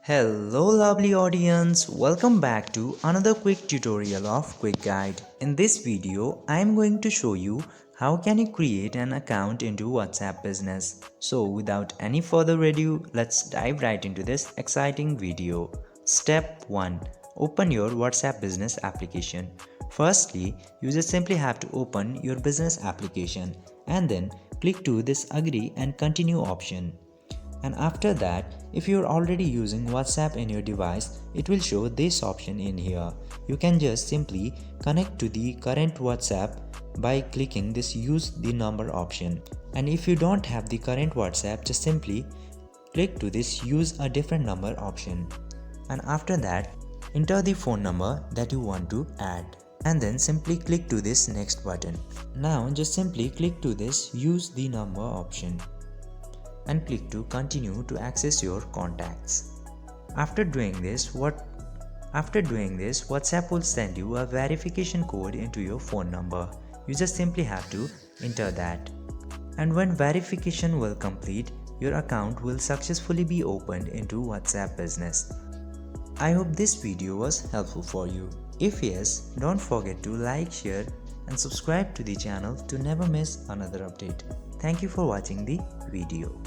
Hello lovely audience, welcome back to another quick tutorial of Quick Guide. In this video, I am going to show you how can you create an account into WhatsApp Business. So without any further ado, let's dive right into this exciting video. Step 1. Open your WhatsApp Business application. Firstly, you just simply have to open your business application and then click to this agree and continue option. And after that, if you're already using WhatsApp in your device, it will show this option in here. You can just simply connect to the current WhatsApp by clicking this use the number option. And if you don't have the current WhatsApp, just simply click to this use a different number option. And after that, enter the phone number that you want to add. And then simply click to this next button. Now just simply click to this use the number option and click to continue to access your contacts. After doing this, WhatsApp will send you a verification code into your phone number. You just simply have to enter that. And when verification will complete, your account will successfully be opened into WhatsApp Business. I hope this video was helpful for you. If yes, don't forget to like, share and subscribe to the channel to never miss another update. Thank you for watching the video.